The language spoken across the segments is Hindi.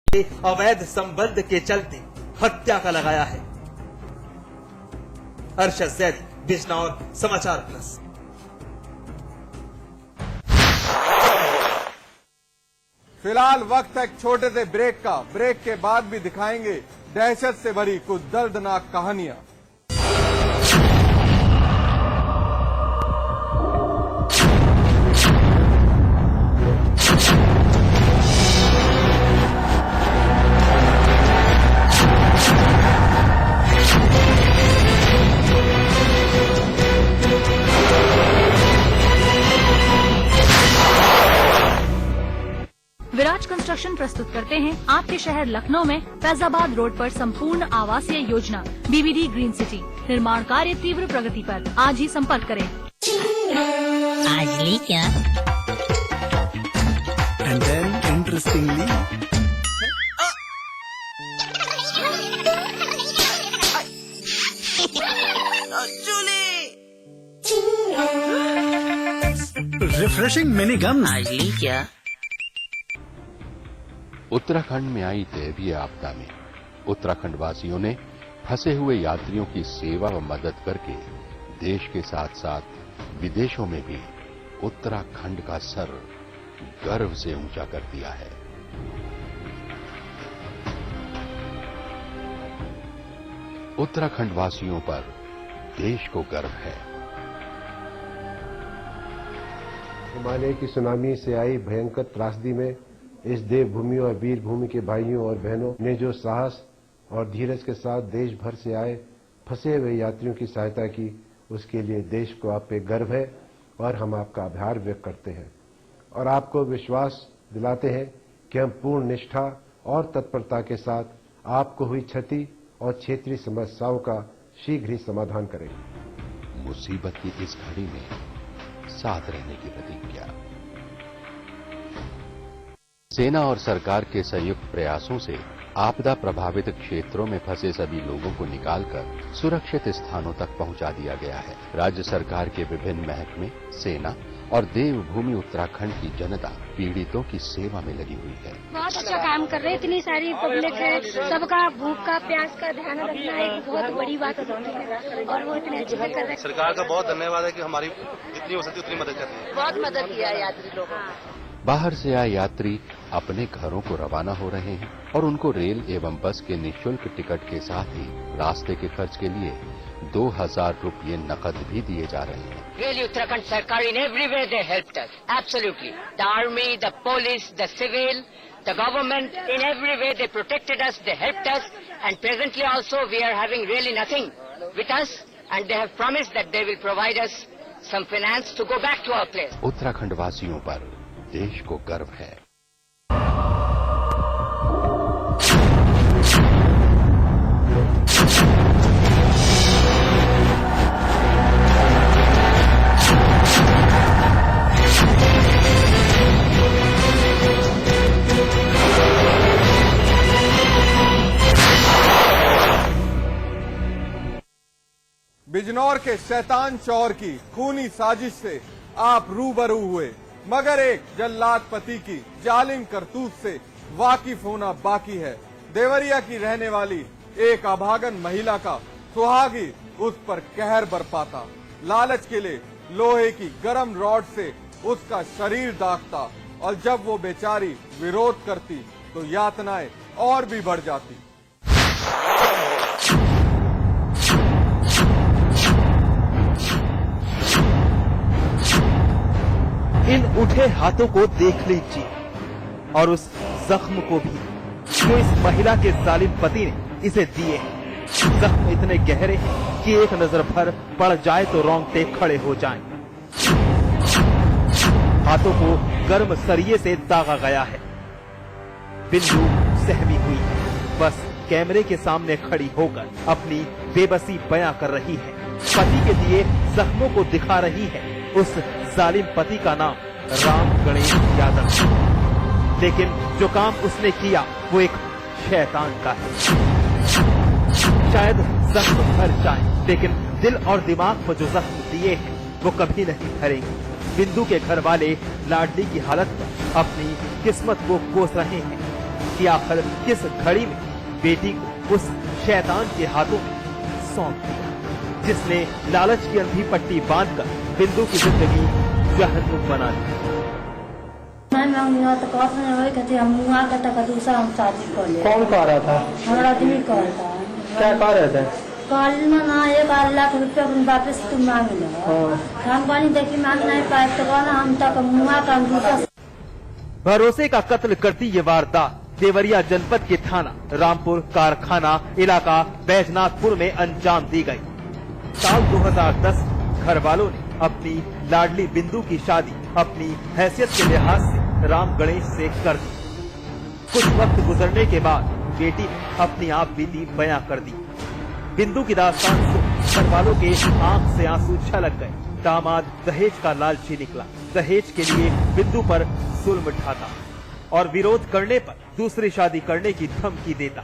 अवैध संबंध के चलते हत्या का लगाया है। अरशद जैदी, बिजनौर, समाचार प्लस। फिलहाल वक्त है एक छोटे से ब्रेक का। ब्रेक के बाद भी दिखाएंगे दहशत से भरी कुछ दर्दनाक कहानियां। विराज कंस्ट्रक्शन प्रस्तुत करते हैं आपके शहर लखनऊ में फैजाबाद रोड पर संपूर्ण आवासीय योजना बीबीडी ग्रीन सिटी। निर्माण कार्य तीव्र प्रगति पर। आज ही संपर्क करें। आज ली क्या? And then interestingly, refreshing mini gum. आज ली क्या? उत्तराखंड में आई दैवीय आपदा में उत्तराखंड वासियों ने फंसे हुए यात्रियों की सेवा व मदद करके देश के साथ साथ विदेशों में भी उत्तराखंड का सर गर्व से ऊंचा कर दिया है। उत्तराखंड वासियों पर देश को गर्व है। हिमालय की सुनामी से आई भयंकर त्रासदी में इस देवभूमि और वीर भूमि के भाइयों और बहनों ने जो साहस और धीरज के साथ देश भर से आए फंसे हुए यात्रियों की सहायता की, उसके लिए देश को आप पे गर्व है और हम आपका आभार व्यक्त करते हैं और आपको विश्वास दिलाते हैं कि हम पूर्ण निष्ठा और तत्परता के साथ आपको हुई क्षति और क्षेत्रीय समस्याओं का शीघ्र ही समाधान करेंगे। मुसीबत की इस घड़ी में साथ रहने की प्रतिज्ञा। सेना और सरकार के संयुक्त प्रयासों से आपदा प्रभावित क्षेत्रों में फंसे सभी लोगों को निकालकर सुरक्षित स्थानों तक पहुंचा दिया गया है। राज्य सरकार के विभिन्न महकमे, सेना और देवभूमि उत्तराखंड की जनता पीड़ितों की सेवा में लगी हुई है। बहुत अच्छा काम कर रहे हैं। इतनी सारी पब्लिक है, सबका भूख का प्यास का ध्यान रखना एक बहुत बड़ी बात होती है और वो इतने अच्छे से कर रहे हैं। सरकार का बहुत धन्यवाद है कि हमारी जितनी हो सकती उतनी मदद कर रही है। बहुत मदद किया यात्री लोगों ने। बाहर से आए यात्री अपने घरों को रवाना हो रहे हैं और उनको रेल एवं बस के निःशुल्क टिकट के साथ ही रास्ते के खर्च के लिए 2000 रुपये नकद भी दिए जा रहे हैं। Really, Uttarakhand Sarkar in every way they helped us. Absolutely. The army, the police, the civil, the government, in every way they protected us, they helped us, and presently also we are having really nothing with us, and they have promised that they will provide us some finance to go back to our place. Uttarakhand वासियों पर देश को गर्व है। बिजनौर के शैतान चौर की खूनी साजिश से आप रूबरू हुए, मगर एक जल्लाद पति की जालिम करतूत से वाकिफ होना बाकी है। देवरिया की रहने वाली एक अभागन महिला का सुहागी उस पर कहर बरपाता। लालच के लिए लोहे की गरम रॉड से उसका शरीर दागता और जब वो बेचारी विरोध करती तो यातनाएं और भी बढ़ जाती। इन उठे हाथों को देख लीजिए और उस जख्म को भी जो इस महिला के जालिम पति ने इसे दिए हैं। जख्म इतने गहरे हैं कि एक नजर भर पड़ जाए तो रोंगटे खड़े हो जाएं। हाथों को गर्म सरिये से दागा गया है। बिंदु सहमी हुई है, बस कैमरे के सामने खड़ी होकर अपनी बेबसी बयां कर रही है। पति के दिए जख्मों को दिखा रही है। उस जालिम पति का नाम राम गणेश यादव, लेकिन जो काम उसने किया वो एक शैतान का है। शायद जख्म भर जाए, लेकिन दिल और दिमाग पर जो जख्म दिए हैं वो कभी नहीं भरेंगे। बिंदु के घर वाले लाडली की हालत पर अपनी किस्मत को कोस रहे हैं। कि आखिर किस घड़ी में बेटी को उस शैतान के हाथों में सौंप दिया, जिसने लालच की अंधी पट्टी बांधकर बिंदु की जिंदगी जहन्नुम बना दी। कौन कह रहा था? हमारा आदमी कह रहा था। क्या कह रहे थे? कल में ना 1 लाख रुपया अपन वापस तुम मांग लो। हम पानी देखी मांग नहीं पाए तो कहना हम तक मुआ का भरोसे का कत्ल करती ये वारदात देवरिया जनपद के थाना रामपुर कारखाना इलाका बैजनाथपुर में अंजाम दी गई। साल 2010 घर वालों ने अपनी लाडली बिंदु की शादी अपनी हैसियत के लिहाज से राम गणेश से कर दी। कुछ वक्त गुजरने के बाद बेटी ने अपनी आप बीती बयां कर दी। बिंदु की दास्तान सुन घर वालों के आंख से आंसू छलक गए। दामाद दहेज का लालची निकला। दहेज के लिए बिंदु पर जुल्म ढाता और विरोध करने पर दूसरी शादी करने की धमकी देता।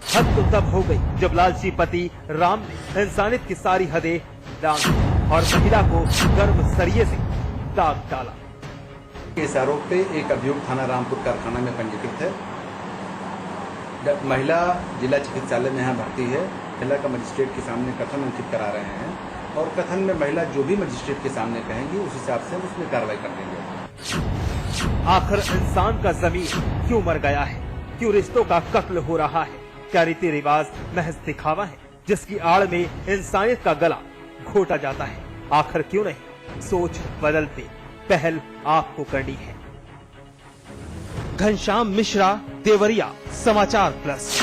हद तो तब हो गई जब लालची पति राम ने इंसानियत की सारी हदें लांघ और महिला को गर्भ सरिये से दाग डाला। इस आरोप पे एक अभियुक्त थाना रामपुर कारखाना में पंजीकृत है। महिला जिला चिकित्सालय में यहाँ भर्ती है। महिला का मजिस्ट्रेट के सामने कथन अंकित करा रहे हैं और कथन में महिला जो भी मजिस्ट्रेट के सामने कहेंगी उस हिसाब से हम उसमें कार्रवाई कर देंगे। आखिर इंसान का ज़मीर क्यों मर गया है? क्यों रिश्तों का कत्ल हो रहा है? क्या रीति रिवाज महज दिखावा है जिसकी आड़ में इंसानियत का गला घोटा जाता है? आखिर क्यों नहीं? सोच बदलते पहल आपको करनी है। घनश्याम मिश्रा, देवरिया समाचार प्लस।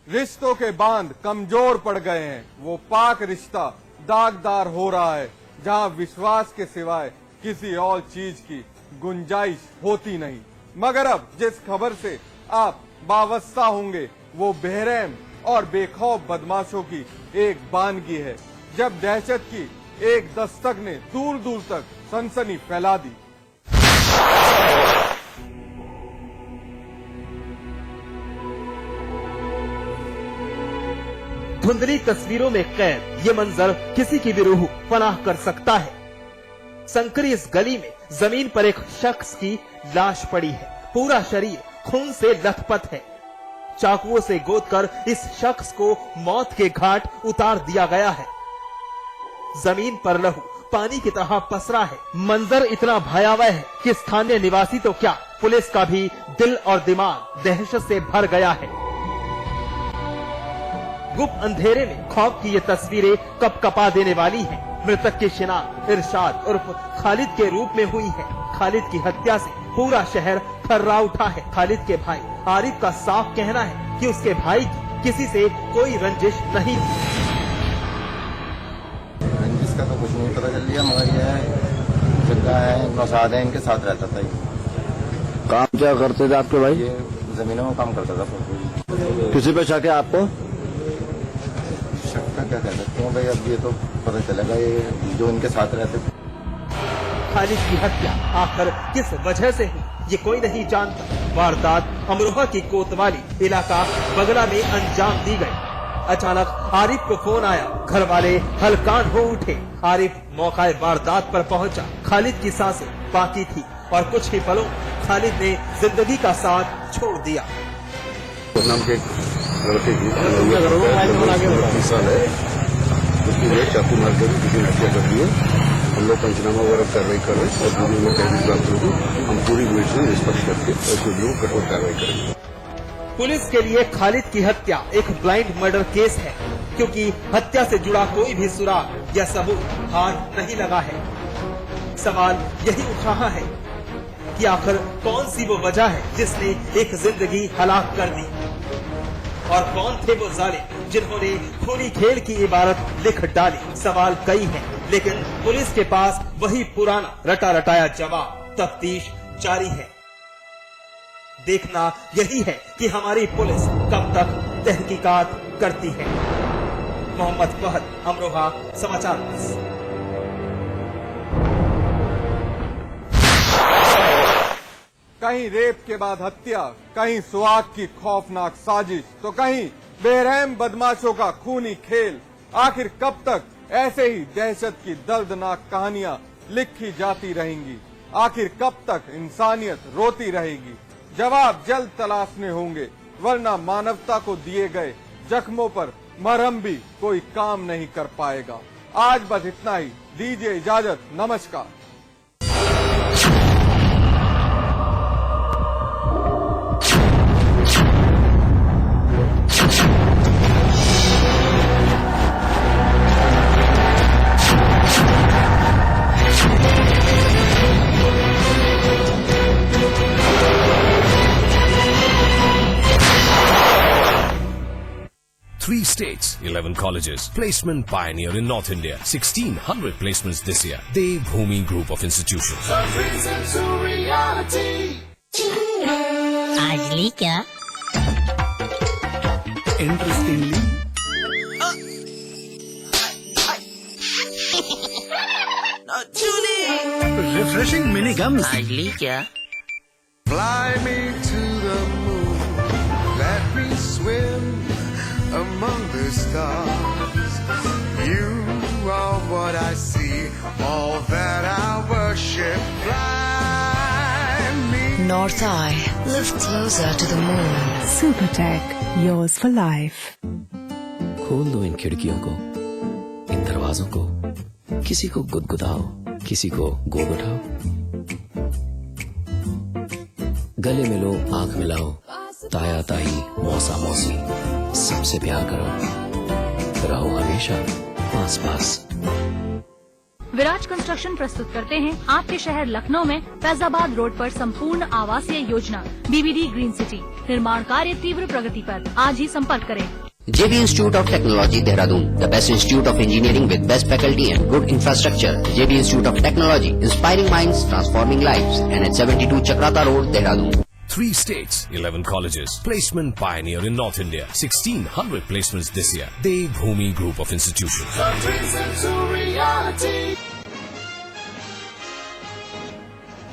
रिश्तों के बांध कमजोर पड़ गए हैं। वो पाक रिश्ता दागदार हो रहा है जहां विश्वास के सिवाय किसी और चीज की गुंजाइश होती नहीं। मगर अब जिस खबर से आप वाबस्ता होंगे वो बेरहम और बेखौफ बदमाशों की एक बानगी है। जब दहशत की एक दस्तक ने दूर दूर तक सनसनी फैला दी। धुंधली तस्वीरों में कैद ये मंजर किसी की भी रूह फनाह कर सकता है। संकरी इस गली में जमीन पर एक शख्स की लाश पड़ी है। पूरा शरीर खून से लथपथ है। चाकुओं से गोदकर इस शख्स को मौत के घाट उतार दिया गया है। जमीन पर लहू पानी की तरह पसरा है। मंजर इतना भयावह है कि स्थानीय निवासी तो क्या, पुलिस का भी दिल और दिमाग दहशत से भर गया है। गुप्त अंधेरे में खौफ की ये तस्वीरें कपकपा देने वाली हैं। मृतक की शिनाख्त इरशाद उर्फ खालिद के रूप में हुई है। खालिद की हत्या से पूरा शहर थर्रा उठा है। खालिद के भाई आरिफ का साफ कहना है कि उसके भाई की किसी से कोई रंजिश नहीं थी। रंजिश का तो कुछ नहीं पता चल लिया, मगर यह जिंदा है, नौसाद है, इनके साथ रहता था। काम क्या करते थे आपके भाई? ये जमीनों में काम करता था। किसी पे शक है आपको? शक का क्या कह सकते हैं भाई, अब ये तो पता चलेगा ये जो इनके साथ रहते थे। खालिद की हत्या आखिर किस वजह से हुई ये कोई नहीं जानता। वारदात अमरोहा की कोतवाली इलाका बगला में अंजाम दी गई। अचानक आरिफ को फोन आया। घर वाले हलकान हो उठे। आरिफ मौका वारदात पर पहुंचा। खालिद की सांसें बाकी थी और कुछ ही पलों खालिद ने जिंदगी का साथ छोड़ दिया। नाम के लड़के की 30 साल है, उसकी चाकू मार कर किसी ने हत्या कर दी है। हम लोग पंचनामा वगैरह कार्रवाई कर रहे हैं और वीडियो में कैदी प्राप्त होगी। हम पूरी वीडियो से निष्पक्ष करके और वीडियो कठोर कार्रवाई करेंगे। पुलिस के लिए खालिद की हत्या एक ब्लाइंड मर्डर केस है, क्योंकि हत्या से जुड़ा कोई भी सुराग या सबूत हाथ नहीं लगा है। सवाल यही उठ रहा है कि आखिर कौन सी वो वजह है जिसने एक जिंदगी हलाक कर दी, और कौन थे वो जालिम जिन्होंने खूनी खेल की इबारत लिख डाली। सवाल कई हैं, लेकिन पुलिस के पास वही पुराना रटा रटाया जवाब। तफ्तीश जारी है। देखना यही है कि हमारी पुलिस कब तक तहकीकात करती है। मोहम्मद फहद, अमरोहा समाचार प्लस। कहीं रेप के बाद हत्या, कहीं सुहाग की खौफनाक साजिश, तो कहीं बेरहम बदमाशों का खूनी खेल। आखिर कब तक ऐसे ही दहशत की दर्दनाक कहानियां लिखी जाती रहेंगी। आखिर कब तक इंसानियत रोती रहेगी? जवाब जल्द तलाशने होंगे, वरना मानवता को दिए गए जख्मों पर मरहम भी कोई काम नहीं कर पाएगा। आज बस इतना ही, दीजिए इजाजत, नमस्कार। Three states, 11 colleges. Placement pioneer in North India. 1,600 placements this year. Devbhoomi Group of Institutions. आज ली क्या? Interestingly, refreshing mini gums. आज ली क्या? Fly me to the moon, let me swim among the stars. You are what I see, all that I worship. Fly me. North Eye, live closer to the moon. Supertech, yours for life. खोल दो इन खिड़कियों को, इन दरवाजों को, किसी को गुदगुदाओ, किसी को गोद उठाओ, गले मिलो, आंख मिलाओ, ताया ताई, मौसा मौसी, सबसे प्यार करो, रहो हमेशा पास पास। विराज कंस्ट्रक्शन प्रस्तुत करते हैं आपके शहर लखनऊ में फैजाबाद रोड पर संपूर्ण आवासीय योजना बीबीडी ग्रीन सिटी। निर्माण कार्य तीव्र प्रगति पर, आज ही संपर्क करें। JB Institute of Technology, Dehradun, the best institute of engineering with best faculty and good infrastructure. JB Institute of Technology, inspiring minds, transforming lives. And at 72 Chakrata Road, Dehradun. 3 states, 11 colleges. Placement pioneer in North India. 1,600 placements this year. Devbhoomi Group of Institutions.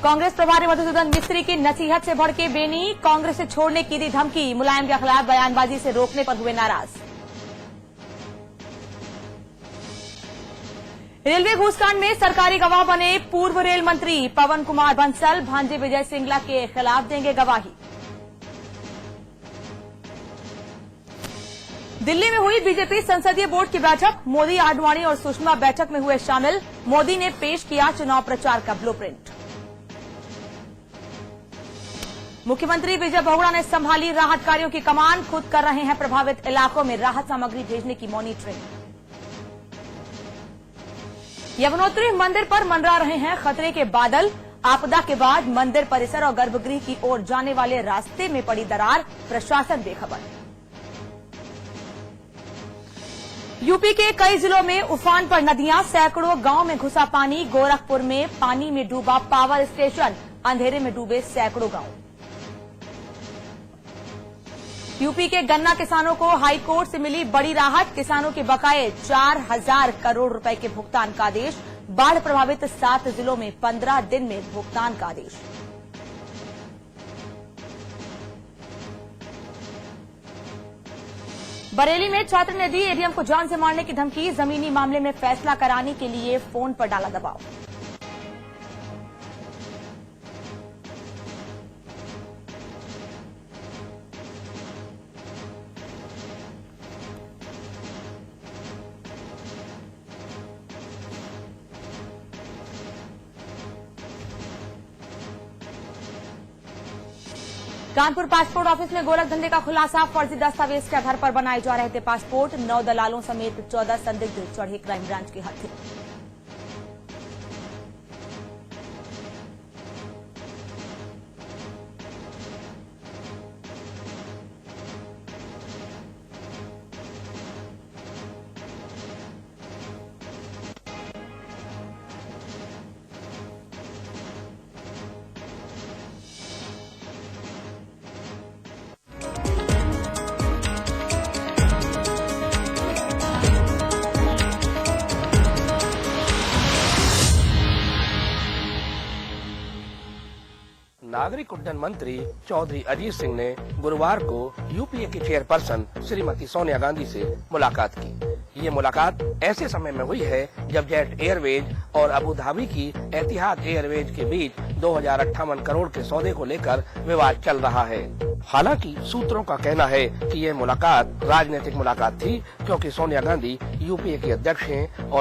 Congress प्रभारी मधुसूदन मिस्त्री की नसीहत से भड़के बेनी, कांग्रेस से छोड़ने की दी धमकी, मुलायम के खिलाफ बयानबाजी से रोकने पर हुए नाराज। रेलवे घूसकांड में सरकारी गवाह बने पूर्व रेल मंत्री पवन कुमार बंसल, भांजे विजय सिंगला के खिलाफ देंगे गवाही। दिल्ली में हुई बीजेपी संसदीय बोर्ड की बैठक, मोदी, आडवाणी और सुषमा बैठक में हुए शामिल। मोदी ने पेश किया चुनाव प्रचार का ब्लूप्रिंट। मुख्यमंत्री विजय बहुगुणा ने संभाली राहत कार्यों की कमान, खुद कर रहे हैं प्रभावित इलाकों में राहत सामग्री भेजने की मॉनिटरिंग। यमुनोत्री मंदिर पर मंडरा रहे हैं खतरे के बादल, आपदा के बाद मंदिर परिसर और गर्भगृह की ओर जाने वाले रास्ते में पड़ी दरार, प्रशासन बेखबर। यूपी के कई जिलों में उफान पर नदियां, सैकड़ों गांव में घुसा पानी, गोरखपुर में पानी में डूबा पावर स्टेशन, अंधेरे में डूबे सैकड़ों गांव। यूपी के गन्ना किसानों को हाईकोर्ट से मिली बड़ी राहत, किसानों के बकाये 4,000 करोड़ रुपए के भुगतान का आदेश, बाढ़ प्रभावित 7 जिलों में 15 दिन में भुगतान का आदेश। बरेली में छात्र ने दी एडीएम को जान से मारने की धमकी, जमीनी मामले में फैसला कराने के लिए फोन पर डाला दबाव। कानपुर पासपोर्ट ऑफिस में गोरख धंधे का खुलासा, फर्जी दस्तावेज के आधार पर बनाए जा रहे थे पासपोर्ट, 9 दलालों समेत 14 संदिग्ध चढ़े क्राइम ब्रांच के हत्थे। नागरिक उड्डयन मंत्री चौधरी अजीत सिंह ने गुरुवार को यूपीए की चेयरपर्सन श्रीमती सोनिया गांधी से मुलाकात की। ये मुलाकात ऐसे समय में हुई है जब जेट एयरवेज और अबू धाबी की एतिहाद एयरवेज के बीच 2058 करोड़ के सौदे को लेकर विवाद चल रहा है। हालांकि सूत्रों का कहना है कि ये मुलाकात राजनीतिक मुलाकात थी, क्योंकि सोनिया गांधी यूपीए की अध्यक्ष हैं और